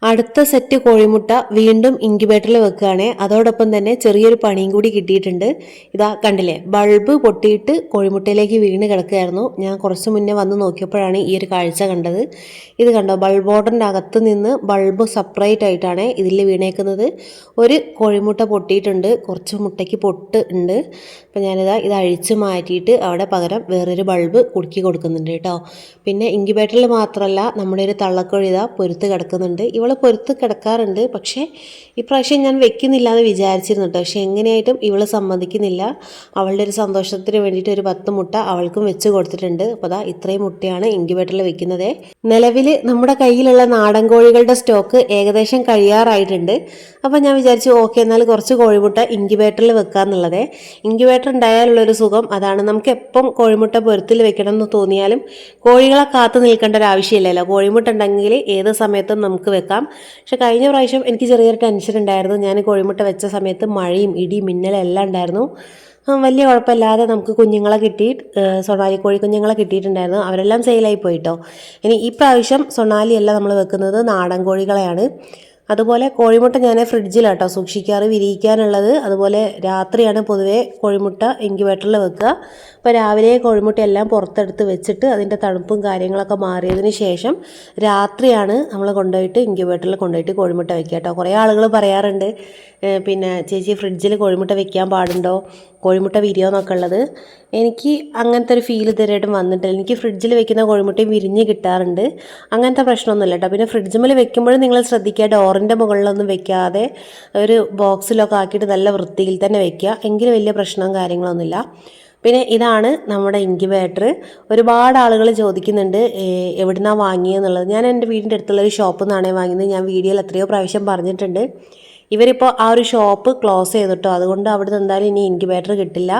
അടുത്ത സെറ്റ് കോഴിമുട്ട വീണ്ടും ഇൻക്യുബേറ്ററിൽ വെക്കുകയാണ്. അതോടൊപ്പം തന്നെ ചെറിയൊരു പണിയും കൂടി കിട്ടിയിട്ടുണ്ട്. ഇതാ കണ്ടില്ലേ, ബൾബ് പൊട്ടിയിട്ട് കോഴിമുട്ടയിലേക്ക് വീണ് കിടക്കുകയായിരുന്നു. ഞാൻ കുറച്ച് മുന്നേ വന്ന് നോക്കിയപ്പോഴാണ് ഈ ഒരു കാഴ്ച കണ്ടത്. ഇത് കണ്ടോ, ബൾബ് ബോർഡിൻ്റെ അകത്ത് നിന്ന് ബൾബ് സെപ്പറേറ്റ് ആയിട്ടാണ് ഇതിൽ വീണേക്കുന്നത്. ഒരു കോഴിമുട്ട പൊട്ടിയിട്ടുണ്ട്, കുറച്ച് മുട്ടയ്ക്ക് പൊട്ട് ഉണ്ട്. അപ്പം ഞാനിതാ ഇത് അഴിച്ച് മാറ്റിയിട്ട് അവിടെ പകരം വേറൊരു ബൾബ് കുടുക്കി കൊടുക്കുന്നുണ്ട് കേട്ടോ. പിന്നെ ഇൻക്യുബേറ്ററിൽ മാത്രമല്ല, നമ്മുടെ ഒരു തള്ളക്കോഴി ഇതാ പൊരുത്ത് കിടക്കുന്നുണ്ട്. ഇവൾ പൊരുത്ത് കിടക്കാറുണ്ട്, പക്ഷേ ഇപ്രാവശ്യം ഞാൻ വെക്കുന്നില്ല എന്ന് വിചാരിച്ചിരുന്നു കേട്ടോ. പക്ഷെ എങ്ങനെയായിട്ടും ഇവൾ സമ്മതിക്കുന്നില്ല. അവളുടെ ഒരു സന്തോഷത്തിന് വേണ്ടിയിട്ട് ഒരു 10 മുട്ട അവൾക്കും വെച്ച് കൊടുത്തിട്ടുണ്ട്. അപ്പോൾ അതാ ഇത്രയും മുട്ടയാണ് ഇൻക്യുബേറ്ററിൽ വെക്കുന്നത്. നിലവിൽ നമ്മുടെ കയ്യിലുള്ള നാടൻ കോഴികളുടെ സ്റ്റോക്ക് ഏകദേശം കഴിയാറായിട്ടുണ്ട്. അപ്പോൾ ഞാൻ വിചാരിച്ചു ഓക്കെ, എന്നാൽ കുറച്ച് കോഴിമുട്ട ഇൻക്യുബേറ്ററിൽ വെക്കാമെന്നുള്ളത്. ഇൻക്യുബേറ്റർ ഉണ്ടായാലുള്ളൊരു സുഖം അതാണ്. നമുക്ക് എപ്പം കോഴിമുട്ട പൊരുത്തിൽ വെക്കണം എന്ന് തോന്നിയാലും കോഴികളെ കാത്തു നിൽക്കേണ്ട ഒരു ആവശ്യമില്ലല്ലോ. കോഴിമുട്ട ഉണ്ടെങ്കിൽ ഏത് സമയത്തും നമുക്ക് വെക്കാം. പക്ഷെ കഴിഞ്ഞ പ്രാവശ്യം എനിക്ക് ചെറിയൊരു ടെൻഷൻ ഉണ്ടായിരുന്നു. ഞാൻ കോഴിമുട്ട വെച്ച സമയത്ത് മഴയും ഇടി മിന്നലും എല്ലാം ഉണ്ടായിരുന്നു. വലിയ കുഴപ്പമില്ലാതെ നമുക്ക് കുഞ്ഞുങ്ങളെ കിട്ടി, സൊണാലി കോഴി കുഞ്ഞുങ്ങളെ കിട്ടിയിട്ടുണ്ടായിരുന്നു. അവരെല്ലാം സെയിലായി പോയിട്ടോ. ഇനി ഈ പ്രാവശ്യം സൊണാലിയല്ല നമ്മൾ വെക്കുന്നത്, നാടൻ കോഴികളെയാണ്. അതുപോലെ കോഴിമുട്ട ഞാൻ ഫ്രിഡ്ജിലാട്ടോ സൂക്ഷിക്കാറ്, വിരിയിക്കാനുള്ളത്. അതുപോലെ രാത്രിയാണ് പൊതുവേ കോഴിമുട്ട ഇൻക്യുബേറ്ററിൽ വെക്കുക. അപ്പോൾ രാവിലെ കോഴിമുട്ട എല്ലാം പുറത്തെടുത്ത് വെച്ചിട്ട് അതിൻ്റെ തണുപ്പും കാര്യങ്ങളൊക്കെ മാറിയതിന് ശേഷം രാത്രിയാണ് നമ്മൾ കൊണ്ടുപോയിട്ട് ഇൻക്യുബേറ്ററിൽ കൊണ്ടുപോയിട്ട് കോഴിമുട്ട വെക്കുക കേട്ടോ. കുറേ ആളുകൾ പറയാറുണ്ട്, പിന്നെ ചേച്ചി ഫ്രിഡ്ജിൽ കോഴിമുട്ട വെക്കാൻ പാടുണ്ടോ, കോഴിമുട്ട വിരിയോന്നൊക്കെ ഉള്ളത്. എനിക്ക് അങ്ങനത്തെ ഒരു ഫീൽ ഇതുവരെയായിട്ടും വന്നിട്ടില്ല. എനിക്ക് ഫ്രിഡ്ജിൽ വെക്കുന്ന കോഴിമുട്ടയും വിരിഞ്ഞ് കിട്ടാറുണ്ട്. അങ്ങനത്തെ പ്രശ്നമൊന്നുമില്ല കേട്ടോ. പിന്നെ ഫ്രിഡ്ജിൽ വെക്കുമ്പോഴും നിങ്ങൾ ശ്രദ്ധിക്കുക, ഡോറിൻ്റെ മുകളിലൊന്നും വെക്കാതെ ഒരു ബോക്സിലൊക്കെ ആക്കിയിട്ട് നല്ല വൃത്തിയിൽ തന്നെ വെക്കുക. എങ്കിലും വലിയ പ്രശ്നവും കാര്യങ്ങളൊന്നുമില്ല. പിന്നെ ഇതാണ് നമ്മുടെ ഇൻക്യുബേറ്റർ. ഒരുപാട് ആളുകൾ ചോദിക്കുന്നുണ്ട് എവിടുന്നാണ് വാങ്ങിയെന്നുള്ളത്. ഞാൻ എൻ്റെ വീടിൻ്റെ അടുത്തുള്ളൊരു ഷോപ്പിൽ നിന്നാണ് വാങ്ങിയത്. ഞാൻ വീഡിയോയിൽ എത്രയോ പ്രാവശ്യം പറഞ്ഞിട്ടുണ്ട്. ഇവരിപ്പോൾ ആ ഒരു ഷോപ്പ് ക്ലോസ് ചെയ്തിട്ടോ, അതുകൊണ്ട് അവിടുന്ന് എന്തായാലും ഇനി ഇൻക്യുബേറ്റർ കിട്ടില്ല.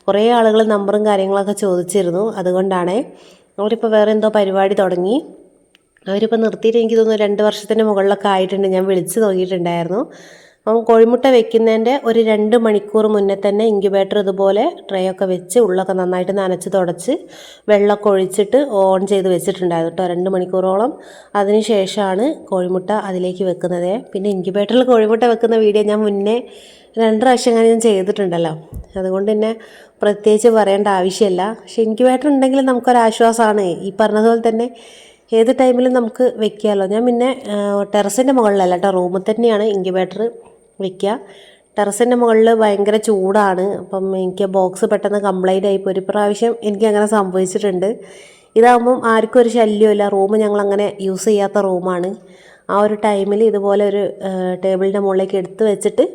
കുറേ ആളുകൾ നമ്പറും കാര്യങ്ങളൊക്കെ ചോദിച്ചിരുന്നു, അതുകൊണ്ടാണ്. അവരിപ്പോൾ വേറെ എന്തോ പരിപാടി തുടങ്ങി. അവരിപ്പോൾ നിർത്തിയിട്ട് എനിക്ക് തോന്നുന്നു 2 വർഷത്തിൻ്റെ മുകളിലൊക്കെ ആയിട്ടുണ്ട്. ഞാൻ വിളിച്ച് നോക്കിയിട്ടുണ്ടായിരുന്നു. അപ്പം കോഴിമുട്ട വെക്കുന്നതിൻ്റെ ഒരു 2 മണിക്കൂർ മുന്നേ തന്നെ ഇൻക്യുബേറ്റർ ഇതുപോലെ ട്രേ ഒക്കെ വെച്ച് ഉള്ളൊക്കെ നന്നായിട്ട് നനച്ച് തുടച്ച് വെള്ളമൊക്കെ ഒഴിച്ചിട്ട് ഓൺ ചെയ്ത് വെച്ചിട്ടുണ്ടായിരുന്നു കേട്ടോ 2 മണിക്കൂറോളം. അതിന് ശേഷമാണ് കോഴിമുട്ട അതിലേക്ക് വെക്കുന്നത്. പിന്നെ ഇൻക്യുബേറ്ററിൽ കോഴിമുട്ട വെക്കുന്ന വീഡിയോ ഞാൻ മുന്നേ 2 പ്രാവശ്യം ഞാൻ ചെയ്തിട്ടുണ്ടല്ലോ, അതുകൊണ്ട് തന്നെ പ്രത്യേകിച്ച് പറയേണ്ട ആവശ്യമില്ല. പക്ഷേ ഇൻക്യുബേറ്റർ ഉണ്ടെങ്കിൽ നമുക്കൊരാശ്വാസമാണ്. ഈ പറഞ്ഞതുപോലെ തന്നെ ഏത് ടൈമിലും നമുക്ക് വെക്കാമല്ലോ. ഞാൻ പിന്നെ ടെറസിൻ്റെ മുകളിലല്ല കേട്ടോ, റൂമിൽ തന്നെയാണ് ഇൻക്യുബേറ്റർ വെക്കുക. ടെറസിൻ്റെ മുകളിൽ ഭയങ്കര ചൂടാണ്. അപ്പം എനിക്ക് ബോക്സ് പെട്ടെന്ന് കംപ്ലൈൻ്റ് ആയിപ്പോൾ ഒരു പ്രാവശ്യം എനിക്കങ്ങനെ സംഭവിച്ചിട്ടുണ്ട്. ഇതാകുമ്പം ആർക്കും ഒരു ശല്യമില്ല. റൂം ഞങ്ങളങ്ങനെ യൂസ് ചെയ്യാത്ത റൂമാണ്. ആ ഒരു ടൈമിൽ ഇതുപോലെ ഒരു ടേബിളിൻ്റെ മുകളിലേക്ക് എടുത്ത് വെച്ചിട്ട്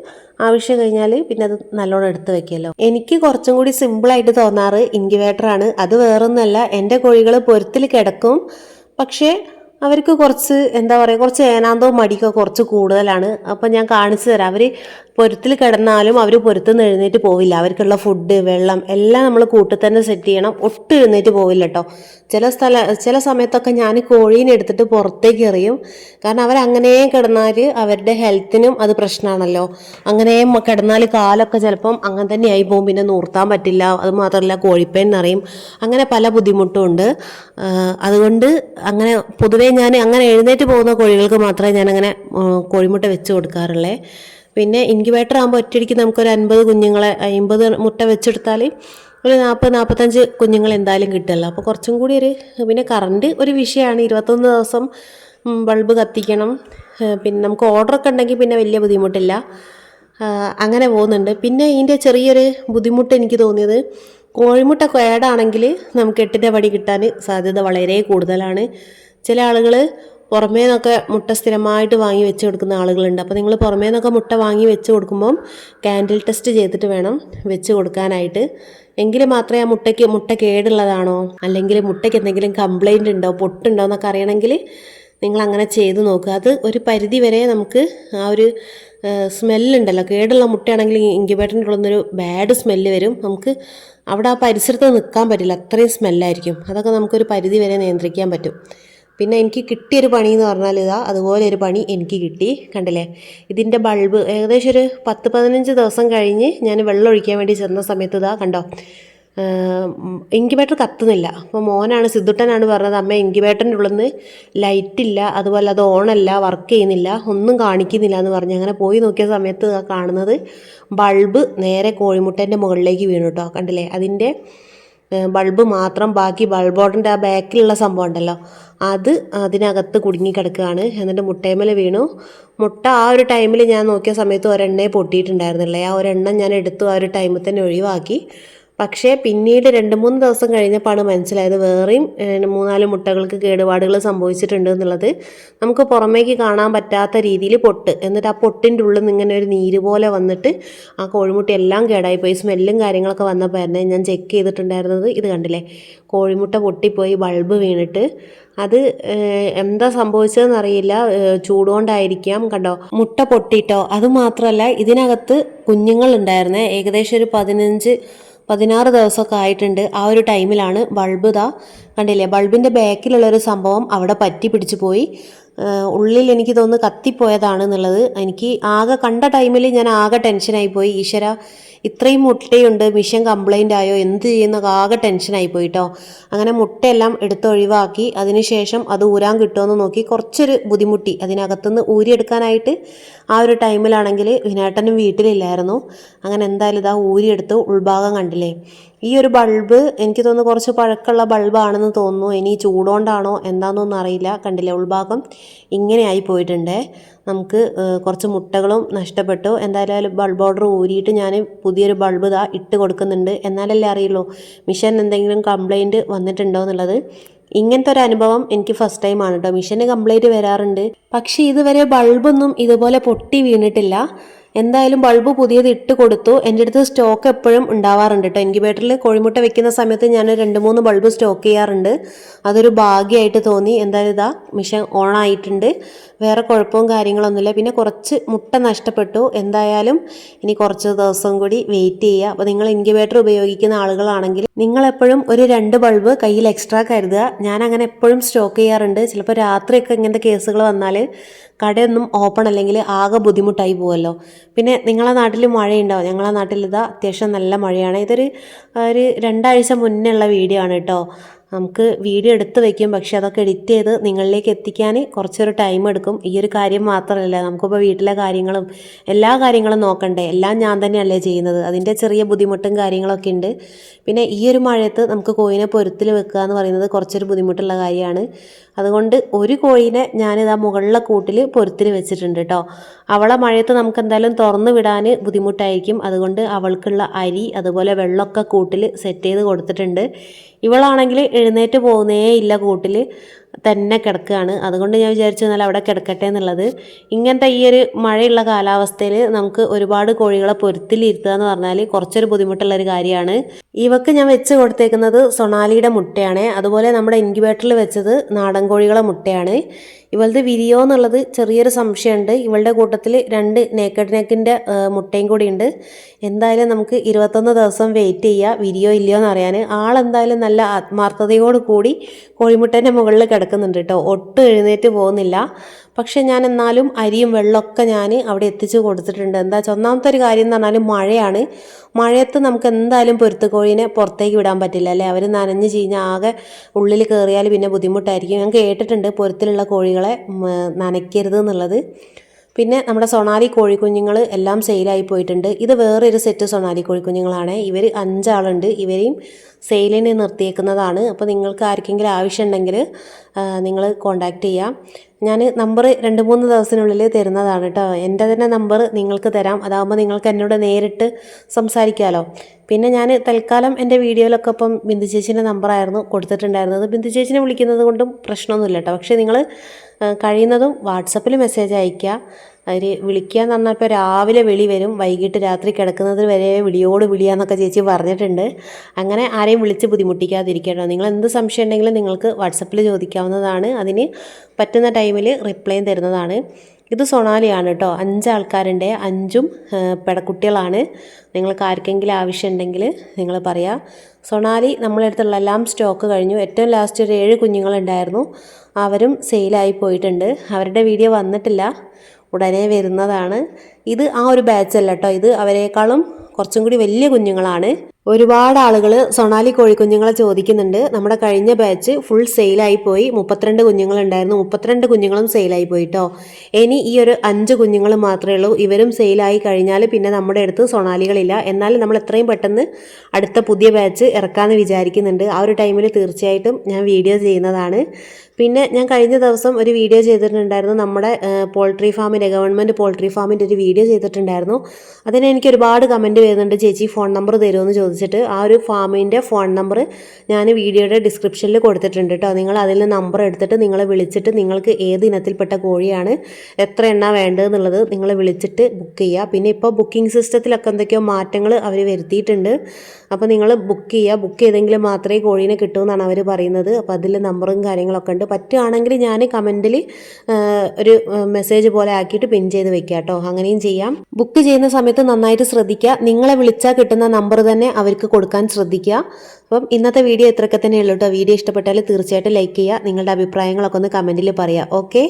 ആവശ്യം കഴിഞ്ഞാൽ പിന്നെ അത് നല്ലോണം എടുത്ത് വെക്കുമല്ലോ. എനിക്ക് കുറച്ചും കൂടി സിമ്പിളായിട്ട് തോന്നാറ് ഇൻക്യുബേറ്ററാണ്. അത് വേറൊന്നുമല്ല, എൻ്റെ കോഴികൾ പൊരുത്തിൽ കിടക്കും, പക്ഷേ അവർക്ക് കുറച്ച് എന്താ പറയുക, കുറച്ച് ഏനാന്തവും മടിയൊക്കെ കുറച്ച് കൂടുതലാണ്. അപ്പം ഞാൻ കാണിച്ചു തരാം. അവർ പൊരുത്തിൽ കിടന്നാലും അവർ പൊരുത്തുനിന്ന് എഴുന്നേറ്റ് പോവില്ല. അവർക്കുള്ള ഫുഡ് വെള്ളം എല്ലാം നമ്മൾ കൂട്ടിൽ തന്നെ സെറ്റ് ചെയ്യണം. ഒട്ടും എഴുന്നേറ്റ് പോവില്ല കേട്ടോ. ചില സമയത്തൊക്കെ ഞാൻ കോഴീനെ എടുത്തിട്ട് പുറത്തേക്ക് എറിയും. കാരണം അവരങ്ങനെ കിടന്നാൽ അവരുടെ ഹെൽത്തിനും അത് പ്രശ്നമാണല്ലോ. അങ്ങനെ കിടന്നാൽ കാലൊക്കെ ചിലപ്പം അങ്ങനെ തന്നെ ആയി പോകും. പിന്നെ നൂർത്താൻ പറ്റില്ല. അത് മാത്രമല്ല കോഴിപ്പേൻ നിറയും. അങ്ങനെ പല ബുദ്ധിമുട്ടും ഉണ്ട്. അതുകൊണ്ട് അങ്ങനെ പൊതുവേ ഞാൻ അങ്ങനെ എഴുന്നേറ്റ് പോകുന്ന കോഴികൾക്ക് മാത്രമേ ഞാനങ്ങനെ കോഴിമുട്ട വെച്ച് കൊടുക്കാറുള്ളേ. പിന്നെ ഇൻക്യുബേറ്റർ ആകുമ്പോൾ ഒറ്റയടിക്ക് നമുക്കൊരു 50 കുഞ്ഞുങ്ങളെ 50 മുട്ട വെച്ചെടുത്താൽ ഒരു 40-45 കുഞ്ഞുങ്ങൾ എന്തായാലും കിട്ടുമല്ലോ. അപ്പോൾ കുറച്ചും കൂടി പിന്നെ കറണ്ട് ഒരു വിഷയമാണ്. 21 ദിവസം ബൾബ് കത്തിക്കണം. പിന്നെ നമുക്ക് ഓർഡറൊക്കെ ഉണ്ടെങ്കിൽ പിന്നെ വലിയ ബുദ്ധിമുട്ടില്ല. അങ്ങനെ പോകുന്നുണ്ട്. പിന്നെ ഇതിൻ്റെ ചെറിയൊരു ബുദ്ധിമുട്ട് എനിക്ക് തോന്നിയത്, കോഴിമുട്ട കേടാണെങ്കിൽ നമുക്ക് 8ൻ്റെ പടി കിട്ടാൻ സാധ്യത വളരെ കൂടുതലാണ്. ചില ആളുകൾ പുറമേ നിന്നൊക്കെ മുട്ട സ്ഥിരമായിട്ട് വാങ്ങി വെച്ച് കൊടുക്കുന്ന ആളുകളുണ്ട്. അപ്പോൾ നിങ്ങൾ പുറമേ നിന്നൊക്കെ മുട്ട വാങ്ങി വെച്ച് കൊടുക്കുമ്പം ക്യാൻഡിൽ ടെസ്റ്റ് ചെയ്തിട്ട് വേണം വെച്ച് കൊടുക്കാനായിട്ട്. എങ്കിൽ മാത്രമേ ആ മുട്ട കേടുള്ളതാണോ, അല്ലെങ്കിൽ മുട്ടയ്ക്ക് എന്തെങ്കിലും കംപ്ലൈൻറ്റ് ഉണ്ടോ, പൊട്ടുണ്ടോ എന്നൊക്കെ അറിയണമെങ്കിൽ നിങ്ങൾ അങ്ങനെ ചെയ്ത് നോക്കുക. അത് ഒരു പരിധി വരെ നമുക്ക് ആ ഒരു സ്മെല്ലുണ്ടല്ലോ, കേടുള്ള മുട്ടയാണെങ്കിൽ ഇൻക്യുബേറ്ററിൻ്റെ ഉള്ളൊരു ബാഡ് സ്മെല്ല് വരും. നമുക്ക് അവിടെ ആ പരിസരത്ത് നിൽക്കാൻ പറ്റില്ല, അത്രയും സ്മെല്ലായിരിക്കും. അതൊക്കെ നമുക്കൊരു പരിധി വരെ നിയന്ത്രിക്കാൻ പറ്റും. പിന്നെ എനിക്ക് കിട്ടിയൊരു പണി എന്ന് പറഞ്ഞാൽ അതുപോലെ ഒരു പണി എനിക്ക് കിട്ടി. കണ്ടില്ലേ, ഇതിൻ്റെ ബൾബ് ഏകദേശം ഒരു 10-15 ദിവസം കഴിഞ്ഞ് ഞാൻ വെള്ളം ഒഴിക്കാൻ വേണ്ടി ചെന്ന സമയത്ത് കണ്ടോ, ഇൻക്യുബേറ്റർ കത്തുന്നില്ല. അപ്പോൾ മോനാണ് സിദ്ധുട്ടനാണ് പറഞ്ഞത്, അമ്മ ഇൻക്യുബേറ്ററിൻ്റെ ഉള്ളിൽ നിന്ന് ലൈറ്റില്ല, അതുപോലെ അത് ഓണല്ല, വർക്ക് ചെയ്യുന്നില്ല, ഒന്നും കാണിക്കുന്നില്ല എന്ന് പറഞ്ഞ്. അങ്ങനെ പോയി നോക്കിയ സമയത്ത് കാണുന്നത് ബൾബ് നേരെ കോഴിമുട്ടേൻ്റെ മുകളിലേക്ക് വീണു കേട്ടോ. കണ്ടില്ലേ, അതിൻ്റെ ബൾബ് മാത്രം, ബാക്കി ബൾബോർഡിൻ്റെ ആ ബാക്കിലുള്ള സംഭവം ഉണ്ടല്ലോ അത് അതിനകത്ത് കുടുങ്ങി കിടക്കുകയാണ്. എന്നിട്ട് മുട്ടേമേൽ വീണു. മുട്ട ആ ഒരു ടൈമിൽ ഞാൻ നോക്കിയ സമയത്ത് ഒരെണ്ണേ പൊട്ടിയിട്ടുണ്ടായിരുന്നില്ലേ. ആ ഒരെണ്ണം ഞാൻ എടുത്തു, ആ ഒരു ടൈമിൽ തന്നെ ഒഴിവാക്കി. പക്ഷേ പിന്നീട് 2-3 ദിവസം കഴിഞ്ഞപ്പോഴാണ് മനസ്സിലായത് വേറെയും 3-4 മുട്ടകൾക്ക് കേടുപാടുകൾ സംഭവിച്ചിട്ടുണ്ട് എന്നുള്ളത്. നമുക്ക് പുറമേക്ക് കാണാൻ പറ്റാത്ത രീതിയിൽ പൊട്ട്, എന്നിട്ട് ആ പൊട്ടിൻ്റെ ഉള്ളിൽ നിന്ന് ഇങ്ങനെ ഒരു നീര് പോലെ വന്നിട്ട് ആ കോഴിമുട്ട എല്ലാം കേടായിപ്പോയി. സ്മെല്ലും കാര്യങ്ങളൊക്കെ വന്നപ്പോൾ ഞാൻ ചെക്ക് ചെയ്തിട്ടുണ്ടായിരുന്നത് ഇത് കണ്ടില്ലേ, കോഴിമുട്ട പൊട്ടിപ്പോയി, ബൾബ് വീണിട്ട്. അത് എന്താ സംഭവിച്ചതെന്ന് അറിയില്ല, ചൂടുകൊണ്ടായിരിക്കാം. കണ്ടോ, മുട്ട പൊട്ടിയിട്ടോ. അതുമാത്രമല്ല, ഇതിനകത്ത് കുഞ്ഞുങ്ങളുണ്ടായിരുന്നേ. ഏകദേശം ഒരു 15-16 ദിവസമൊക്കെ ആയിട്ടുണ്ട്. ആ ഒരു ടൈമിലാണ് ബൾബ് കണ്ടില്ലേ, ബൾബിൻ്റെ ബാക്കിലുള്ളൊരു സംഭവം അവിടെ പറ്റി പിടിച്ചു പോയി. ഉള്ളിൽ എനിക്ക് തോന്നുന്നു കത്തിപ്പോയതാണ് എന്നുള്ളത്. എനിക്ക് ആകെ കണ്ട ടൈമിൽ ഞാൻ ആകെ ടെൻഷനായി പോയി. ഈശ്വര, ഇത്രയും മുട്ടയുണ്ട്, മിഷൻ കംപ്ലൈൻ്റ് ആയോ, എന്ത് ചെയ്യുന്ന ആകെ ടെൻഷനായി പോയിട്ടോ. അങ്ങനെ മുട്ടയെല്ലാം എടുത്തൊഴിവാക്കി. അതിനുശേഷം അത് ഊരാൻ കിട്ടുമെന്ന് നോക്കി. കുറച്ചൊരു ബുദ്ധിമുട്ടി അതിനകത്തുനിന്ന് ഊരിയെടുക്കാനായിട്ട്. ആ ഒരു ടൈമിലാണെങ്കിൽ വിനാട്ടനും വീട്ടിലില്ലായിരുന്നു. അങ്ങനെ എന്തായാലും ഇതാ ഊരിയെടുത്ത്. ഉൾഭാഗം കണ്ടില്ലേ, ഈ ഒരു ബൾബ് എനിക്ക് തോന്നുന്നു കുറച്ച് പഴക്കമുള്ള ബൾബാണെന്ന് തോന്നുന്നു. ഇനി ചൂടുകൊണ്ടാണോ എന്താണെന്നൊന്നും അറിയില്ല. കണ്ടില്ലേ, ഉൾഭാഗം ഇങ്ങനെ ആയി പോയിട്ടുണ്ട്. നമുക്ക് കുറച്ച് മുട്ടകളും നഷ്ടപ്പെട്ടു. എന്തായാലും ബൾബ് ഓർഡർ ഊരിയിട്ട് ഞാൻ പുതിയൊരു ബൾബ് ഇട്ട് കൊടുക്കുന്നുണ്ട്. എന്നാലല്ലേ അറിയുള്ളൂ മിഷൻ എന്തെങ്കിലും കംപ്ലൈൻറ്റ് വന്നിട്ടുണ്ടോ എന്നുള്ളത്. ഇങ്ങനത്തെ ഒരു അനുഭവം എനിക്ക് ഫസ്റ്റ് ടൈമാണ് കേട്ടോ. മിഷന് കംപ്ലൈൻറ്റ് വരാറുണ്ട്, പക്ഷേ ഇതുവരെ ബൾബൊന്നും ഇതുപോലെ പൊട്ടി വീണിട്ടില്ല. എന്തായാലും ബൾബ് പുതിയത് ഇട്ട് കൊടുത്തു. എൻ്റെ അടുത്ത് സ്റ്റോക്ക് എപ്പോഴും ഉണ്ടാവാറുണ്ട് കേട്ടോ. ഇൻക്യുബേറ്ററിൽ കോഴിമുട്ട വെക്കുന്ന സമയത്ത് ഞാൻ 2-3 ബൾബ് സ്റ്റോക്ക് ചെയ്യാറുണ്ട്. അതൊരു ഭാഗ്യമായിട്ട് തോന്നി. എന്തായാലും ഇതാ മിഷൻ ഓൺ ആയിട്ടുണ്ട്, വേറെ കുഴപ്പവും കാര്യങ്ങളൊന്നുമില്ല. പിന്നെ കുറച്ച് മുട്ട നഷ്ടപ്പെട്ടു. എന്തായാലും ഇനി കുറച്ച് ദിവസം കൂടി വെയിറ്റ് ചെയ്യുക. അപ്പോൾ നിങ്ങൾ ഇൻക്യുബേറ്റർ ഉപയോഗിക്കുന്ന ആളുകളാണെങ്കിൽ നിങ്ങളെപ്പോഴും ഒരു 2 ബൾബ് കയ്യിൽ എക്സ്ട്രാ കരുതുക. ഞാൻ അങ്ങനെ എപ്പോഴും സ്റ്റോക്ക് ചെയ്യാറുണ്ട്. ചിലപ്പോൾ രാത്രിയൊക്കെ ഇങ്ങനത്തെ കേസുകൾ വന്നാൽ കടയൊന്നും ഓപ്പൺ അല്ലെങ്കിൽ ആകെ ബുദ്ധിമുട്ടായി പോകുമല്ലോ. പിന്നെ നിങ്ങളെ നാട്ടിൽ മഴയുണ്ടാവും. ഞങ്ങളെ നാട്ടിൽ അത്യാവശ്യം നല്ല മഴയാണ്. ഒരു 2 ആഴ്ച മുന്നേ ഉള്ള വീഡിയോ ആണ് കേട്ടോ. നമുക്ക് വീഡിയോ എടുത്ത് വയ്ക്കും, പക്ഷെ അതൊക്കെ എഡിറ്റ് ചെയ്ത് നിങ്ങളിലേക്ക് എത്തിക്കാൻ കുറച്ചൊരു ടൈം എടുക്കും. ഈ ഒരു കാര്യം മാത്രമല്ല, നമുക്കിപ്പോൾ വീട്ടിലെ കാര്യങ്ങളും എല്ലാ കാര്യങ്ങളും നോക്കണ്ടേ, എല്ലാം ഞാൻ തന്നെയല്ലേ ചെയ്യുന്നത്. അതിൻ്റെ ചെറിയ ബുദ്ധിമുട്ടും കാര്യങ്ങളൊക്കെ ഉണ്ട്. പിന്നെ ഈ ഒരു മഴയത്ത് നമുക്ക് കോഴിനെ പൊരുത്തിൽ വെക്കുക എന്ന് പറയുന്നത് കുറച്ചൊരു ബുദ്ധിമുട്ടുള്ള കാര്യമാണ്. അതുകൊണ്ട് ഒരു കോഴിനെ ഞാനിതാ മുകളിലെ കൂട്ടിൽ പൊരുത്തിൽ വെച്ചിട്ടുണ്ട് കേട്ടോ. അവളെ മഴയത്ത് നമുക്ക് എന്തായാലും തുറന്നു വിടാൻ ബുദ്ധിമുട്ടായിരിക്കും. അതുകൊണ്ട് അവൾക്കുള്ള അരി അതുപോലെ വെള്ളമൊക്കെ കൂട്ടിൽ സെറ്റ് ചെയ്ത് കൊടുത്തിട്ടുണ്ട്. ഇവളാണെങ്കിൽ എഴുന്നേറ്റ് പോകുന്നേ ഇല്ല, കൂട്ടിൽ തന്നെ കിടക്കുകയാണ്. അതുകൊണ്ട് ഞാൻ വിചാരിച്ചു എന്നാൽ അവിടെ കിടക്കട്ടെ എന്നുള്ളത്. ഇങ്ങനത്തെ ഈ ഒരു മഴയുള്ള കാലാവസ്ഥയിൽ നമുക്ക് ഒരുപാട് കോഴികളെ പൊരുത്തിലിരുത്തുക എന്ന് പറഞ്ഞാൽ കുറച്ചൊരു ബുദ്ധിമുട്ടുള്ളൊരു കാര്യമാണ്. ഇവക്ക് ഞാൻ വെച്ച് കൊടുത്തേക്കുന്നത് സൊണാലിയുടെ മുട്ടയാണ്. അതുപോലെ നമ്മുടെ ഇൻക്യുബേറ്ററിൽ വെച്ചത് നാടൻ കോഴികളെ മുട്ടയാണ്. ഇവളുടെ വിരിയോ എന്നുള്ളത് ചെറിയൊരു സംശയമുണ്ട്. ഇവളുടെ കൂട്ടത്തിൽ 2 നേക്കഡ് നെക്കിൻ്റെ മുട്ടയും കൂടി ഉണ്ട്. എന്തായാലും നമുക്ക് 21 ദിവസം വെയിറ്റ് ചെയ്യുക വിരിയോ ഇല്ലയോ എന്ന് അറിയാൻ. ആളെന്തായാലും നല്ല ആത്മാർത്ഥതയോട് കൂടി കോഴിമുട്ടേൻ്റെ മുകളിൽ കിടക്കുന്നുണ്ട് കേട്ടോ. ഒട്ടും എഴുന്നേറ്റ് പോകുന്നില്ല. പക്ഷെ ഞാൻ എന്നാലും അരിയും വെള്ളമൊക്കെ ഞാൻ അവിടെ എത്തിച്ച് കൊടുത്തിട്ടുണ്ട്. എന്താ വെച്ചാൽ ഒന്നാമത്തെ ഒരു കാര്യം എന്ന് പറഞ്ഞാൽ മഴയാണ്. മഴയത്ത് നമുക്ക് എന്തായാലും പൊരുത്ത് കോഴീനെ പുറത്തേക്ക് വിടാൻ പറ്റില്ല അല്ലേ. അവർ നനഞ്ഞ് ചീഞ്ഞ് ആകെ ഉള്ളിൽ കയറിയാൽ പിന്നെ ബുദ്ധിമുട്ടായിരിക്കും. ഞാൻ കേട്ടിട്ടുണ്ട് പൊരുത്തിലുള്ള കോഴികളെ നനയ്ക്കരുത് എന്നുള്ളത്. പിന്നെ നമ്മുടെ സൊണാലി കോഴിക്കുഞ്ഞുങ്ങൾ എല്ലാം സെയിലായി പോയിട്ടുണ്ട്. ഇത് വേറൊരു സെറ്റ് സൊണാലി കോഴിക്കുഞ്ഞുങ്ങളാണ്. ഇവർ 5 ആളുണ്ട്. ഇവരെയും സെയിലിന് നിർത്തിയേക്കുന്നതാണ്. അപ്പോൾ നിങ്ങൾക്ക് ആർക്കെങ്കിലും ആവശ്യമുണ്ടെങ്കിൽ നിങ്ങൾ കോണ്ടാക്ട് ചെയ്യാം. ഞാൻ നമ്പർ 2-3 ദിവസത്തിനുള്ളിൽ തരുന്നതാണ് കേട്ടോ. എൻ്റെ തന്നെ നമ്പർ നിങ്ങൾക്ക് തരാം. അതാകുമ്പോൾ നിങ്ങൾക്ക് എന്നോട് നേരിട്ട് സംസാരിക്കാമല്ലോ. പിന്നെ ഞാൻ തൽക്കാലം എൻ്റെ വീഡിയോയിലൊക്കെ ഇപ്പം ബിന്ദു ചേച്ചീൻ്റെ നമ്പറായിരുന്നു കൊടുത്തിട്ടുണ്ടായിരുന്നത്. ബിന്ദു ചേച്ചീനെ വിളിക്കുന്നത് കൊണ്ടും പ്രശ്നമൊന്നുമില്ല കേട്ടോ. പക്ഷേ നിങ്ങൾ കഴിയുന്നതും വാട്സപ്പിൽ മെസ്സേജ് അയയ്ക്കുക. അവർ വിളിക്കുക എന്ന് പറഞ്ഞാൽ ഇപ്പോൾ രാവിലെ വിളി വരും, വൈകിട്ട് രാത്രി കിടക്കുന്നത് വരെ വിളിയോട് വിളിയാന്നൊക്കെ ചേച്ചി പറഞ്ഞിട്ടുണ്ട്. അങ്ങനെ ആരെയും വിളിച്ച് ബുദ്ധിമുട്ടിക്കാതിരിക്കട്ടോ. നിങ്ങൾ എന്ത് സംശയം ഉണ്ടെങ്കിലും നിങ്ങൾക്ക് വാട്സപ്പിൽ ചോദിക്കാവുന്നതാണ്. അതിന് പറ്റുന്ന ടൈമിൽ റിപ്ലൈ തരുന്നതാണ്. ഇത് സൊണാലിയാണ് കേട്ടോ. 5 ആൾക്കാരുണ്ട്, 5ഉം പെടക്കുട്ടികളാണ്. നിങ്ങൾക്ക് ആർക്കെങ്കിലും ആവശ്യമുണ്ടെങ്കിൽ നിങ്ങൾ പറയാം. സൊണാലി നമ്മളടുത്തുള്ള എല്ലാം സ്റ്റോക്ക് കഴിഞ്ഞു. ഏറ്റവും ലാസ്റ്റ് ഒരു 7 കുഞ്ഞുങ്ങളുണ്ടായിരുന്നു. അവരും സെയിലായി പോയിട്ടുണ്ട്. അവരുടെ വീഡിയോ വന്നിട്ടില്ല, ഉടനെ വരുന്നതാണ്. ഇത് ആ ഒരു ബാച്ച് അല്ല കേട്ടോ. ഇത് അവരെക്കാളും കുറച്ചും കൂടി വലിയ കുഞ്ഞുങ്ങളാണ്. ഒരുപാട് ആളുകൾ സൊണാലി കോഴിക്കുഞ്ഞുങ്ങളെ ചോദിക്കുന്നുണ്ട്. നമ്മുടെ കഴിഞ്ഞ ബാച്ച് ഫുൾ സെയിലായി പോയി. 32 കുഞ്ഞുങ്ങളുണ്ടായിരുന്നു. 32 കുഞ്ഞുങ്ങളും സെയിലായി പോയി കേട്ടോ. ഇനി ഈ ഒരു 5 കുഞ്ഞുങ്ങൾ മാത്രമേ ഉള്ളൂ. ഇവരും സെയിലായി കഴിഞ്ഞാൽ പിന്നെ നമ്മുടെ അടുത്ത് സൊണാലികളില്ല. എന്നാലും നമ്മൾ എത്രയും പെട്ടെന്ന് അടുത്ത പുതിയ ബാച്ച് ഇറക്കാമെന്ന് വിചാരിക്കുന്നുണ്ട്. ആ ഒരു ടൈമിൽ തീർച്ചയായിട്ടും ഞാൻ വീഡിയോ ചെയ്യുന്നതാണ്. പിന്നെ ഞാൻ കഴിഞ്ഞ ദിവസം ഒരു വീഡിയോ ചെയ്തിട്ടുണ്ടായിരുന്നു. നമ്മുടെ പോൾട്രി ഫാമിൻ്റെ ഗവൺമെൻറ് പോൾട്രി ഫാമിൻ്റെ ഒരു വീഡിയോ ചെയ്തിട്ടുണ്ടായിരുന്നു. അതിന് എനിക്ക് ഒരുപാട് കമൻറ്റ് വരുന്നുണ്ട്, ചേച്ചി ഫോൺ നമ്പർ തരുമെന്ന് ചോദിച്ചിട്ട്. ആ ഒരു ഫാമിൻ്റെ ഫോൺ നമ്പർ ഞാൻ വീഡിയോയുടെ ഡിസ്ക്രിപ്ഷനിൽ കൊടുത്തിട്ടുണ്ട് കേട്ടോ. നിങ്ങൾ അതിൽ നമ്പർ എടുത്തിട്ട് നിങ്ങൾ വിളിച്ചിട്ട് നിങ്ങൾക്ക് ഏത് ഇനത്തിൽപ്പെട്ട കോഴിയാണ് എത്ര എണ്ണ വേണ്ടതെന്നുള്ളത് നിങ്ങൾ വിളിച്ചിട്ട് ബുക്ക് ചെയ്യുക. പിന്നെ ഇപ്പോൾ ബുക്കിംഗ് സിസ്റ്റത്തിലൊക്കെ എന്തൊക്കെയോ മാറ്റങ്ങൾ അവർ വരുത്തിയിട്ടുണ്ട്. അപ്പോൾ നിങ്ങൾ ബുക്ക് ചെയ്യുക. ബുക്ക് ചെയ്തെങ്കിൽ മാത്രമേ കോഴീനെ കിട്ടൂ എന്നാണ് അവർ പറയുന്നത്. അപ്പോൾ അതിൽ നമ്പറും കാര്യങ്ങളൊക്കെ ഉണ്ട്. പറ്റുകയാണെങ്കിൽ ഞാൻ കമൻറ്റിൽ ഒരു മെസ്സേജ് പോലെ ആക്കിയിട്ട് പിൻ ചെയ്ത് വെക്കാം കേട്ടോ. അങ്ങനെയും ചെയ്യാം. ബുക്ക് ചെയ്യുന്ന സമയത്ത് നന്നായിട്ട് ശ്രദ്ധിക്കുക. നിങ്ങളെ വിളിച്ചാൽ കിട്ടുന്ന നമ്പർ തന്നെ അവർക്ക് കൊടുക്കാൻ ശ്രദ്ധിക്കുക. അപ്പം ഇന്നത്തെ വീഡിയോ ഇത്രയൊക്കെ തന്നെ ഉള്ളൂ കേട്ടോ. വീഡിയോ ഇഷ്ടപ്പെട്ടാൽ തീർച്ചയായിട്ടും ലൈക്ക് ചെയ്യുക. നിങ്ങളുടെ അഭിപ്രായങ്ങളൊക്കെ ഒന്ന് കമൻറ്റിൽ പറയുക. ഓക്കെ.